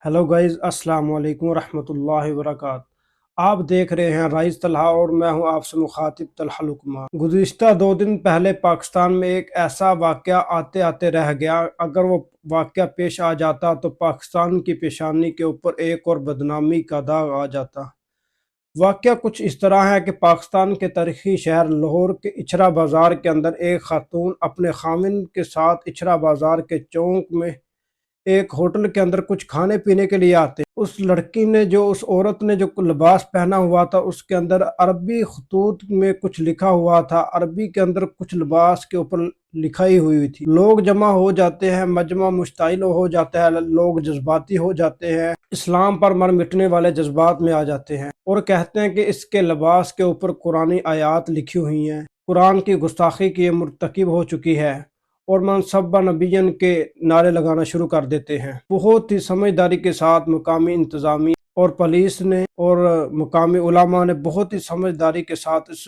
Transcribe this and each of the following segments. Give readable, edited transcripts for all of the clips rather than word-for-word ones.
Hello guys, अस्सलाम वालेकुम रहमतुल्लाहि वबरकात। आप देख रहे हैं राइस तलहा और मैं हूं आपसे मुखातिब तलहा लुकमान। गुज़िश्ता 2 दिन पहले पाकिस्तान में एक ऐसा वाक़या आते आते रह गया। अगर वो वाक़या पेश आ जाता तो पाकिस्तान की पेशानी के ऊपर एक और बदनामी का दाग आ जाता। वाक़या कुछ इस तरह है कि पाकिस्तान के तारीखी शहर लाहौर के इचरा बाज़ार के अंदर एक खातून अपने खामिन के साथ इचरा बाज़ार के चौक में एक होटल के अंदर कुछ खाने पीने के लिए आते। उस औरत ने जो लिबास पहना हुआ था उसके अंदर अरबी खतूत में कुछ लिखा हुआ था। अरबी के अंदर कुछ लिबास के ऊपर लिखाई हुई थी। लोग जमा हो जाते हैं, मजमा मुश्ताइल हो जाता है, लोग जज्बाती हो जाते हैं, इस्लाम पर मर मिटने वाले जज्बात में आ जाते हैं और कहते हैं कि इसके लिबास के ऊपर कुरानी आयात लिखी हुई हैं, कुरान की गुस्ताखी की मुर्तकिब हो चुकी है और मनसब्बा नबीयन के नारे लगाना शुरू कर देते हैं। बहुत ही समझदारी के साथ मुकामी इंतजामी और पुलिस ने और मुकामी उलामा ने बहुत ही समझदारी के साथ इस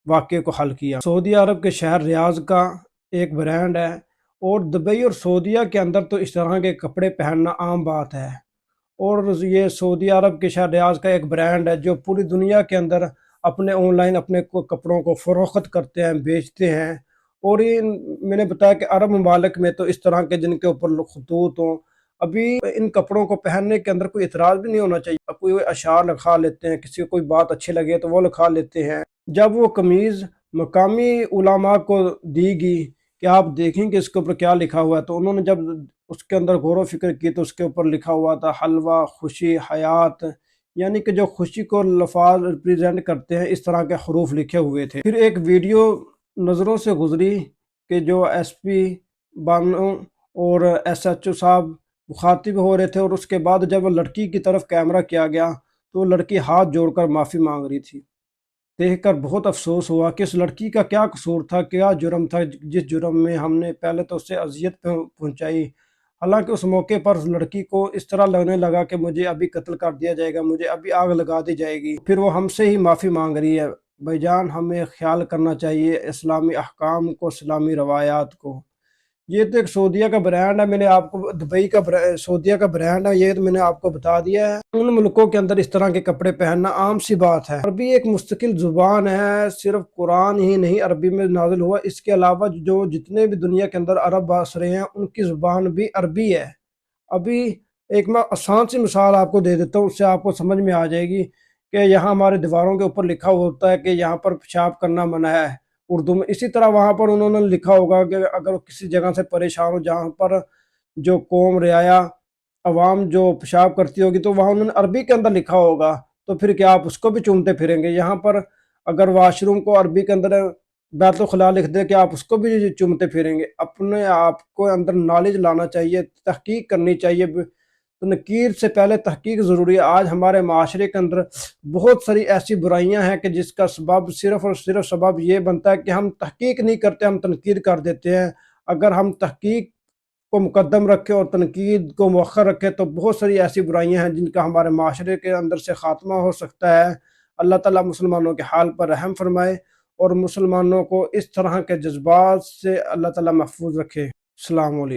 वाक़े को हल किया। सऊदी अरब के शहर रियाज का एक ब्रांड है और दुबई और सऊदीया के अंदर तो इस तरह के कपड़े पहनना आम बात है। और ये सऊदी अरब के शहर रियाज का एक ब्रांड है जो पूरी दुनिया के अंदर अपने ऑनलाइन अपने कपड़ों को फ़रोख्त करते हैं, बेचते हैं। और ये मैंने बताया कि अरब ममालिक में तो इस तरह के जिनके ऊपर खतूत हों, अभी इन कपड़ों को पहनने के अंदर कोई इतराज़ भी नहीं होना चाहिए। कोई अशार लिखा लेते हैं, किसी को कोई बात अच्छी लगे तो वो लिखा लेते हैं। जब वो कमीज़ मकामी उलामा को दी गई कि आप देखें कि इसके ऊपर क्या लिखा हुआ है, तो उन्होंने जब उसके अंदर गौर फिक्र की तो उसके ऊपर लिखा हुआ था हलवा खुशी हयात, यानी कि जो खुशी को लफाज रिप्रेजेंट करते हैं इस तरह के हरूफ लिखे हुए थे। फिर एक वीडियो नज़रों से गुजरी कि जो एसपी बानो और एसएचओ साहब मुखातिब हो रहे थे और उसके बाद जब लड़की की तरफ कैमरा किया गया तो लड़की हाथ जोड़कर माफ़ी मांग रही थी। देखकर बहुत अफसोस हुआ कि इस लड़की का क्या कसूर था, क्या जुर्म था जिस जुर्म में हमने पहले तो उससे अजियत पहुंचाई। हालांकि उस मौके पर उस लड़की को इस तरह लगने लगा कि मुझे अभी कत्ल कर दिया जाएगा, मुझे अभी आग लगा दी जाएगी। फिर वो हमसे ही माफ़ी मांग रही है। भाईजान, हमें ख्याल करना चाहिए इस्लामी अहकाम को, इस्लामी रवायात को। ये तो एक सऊदीया का ब्रांड है, मैंने आपको दुबई का सऊदीया का ब्रांड है, ये तो मैंने आपको बता दिया है। उन मुल्कों के अंदर इस तरह के कपड़े पहनना आम सी बात है। अरबी एक मुस्तकिल जुबान है, सिर्फ कुरान ही नहीं अरबी में नाजिल हुआ, इसके अलावा जो जितने भी दुनिया के अंदर अरब बस रहे हैं उनकी जुबान भी अरबी है। अभी एक मैं आसान सी मिसाल आपको दे देता हूँ, उससे आपको समझ में आ जाएगी कि यहाँ हमारे दीवारों के ऊपर लिखा होता है कि यहाँ पर पेशाब करना मना है उर्दू में। इसी तरह वहाँ पर उन्होंने लिखा होगा कि अगर किसी जगह से परेशान हो जहाँ पर जो कौम रियाया अवाम जो पेशाब करती होगी तो वहाँ उन्होंने अरबी के अंदर लिखा होगा, तो फिर क्या आप उसको भी चूमते फिरेंगे? यहाँ पर अगर वाशरूम को अरबी के अंदर बैतुल खुला लिख दे कि आप उसको भी चूमते फिरेंगे? अपने आप को अंदर नॉलेज लाना चाहिए, तहकीक करनी चाहिए। तनकीर से पहले तहकीक ज़रूरी है। आज हमारे माशरे के अंदर बहुत सारी ऐसी बुराइयां हैं कि जिसका सबब सिर्फ़ और सिर्फ सबब ये बनता है कि हम तहकीक नहीं करते, हम तनकीर कर देते हैं। अगर हम तहकीक को मुकद्दम रखें और तनकीद को मौखर रखें तो बहुत सारी ऐसी बुराइयां हैं जिनका हमारे माशरे के अंदर से ख़ात्मा हो सकता है। अल्लाह ताला मुसलमानों के हाल पर रहम फरमाए और मुसलमानों को इस तरह के जज्बात से अल्लाह ताला महफूज रखे। अस्सलाम वालेकुम।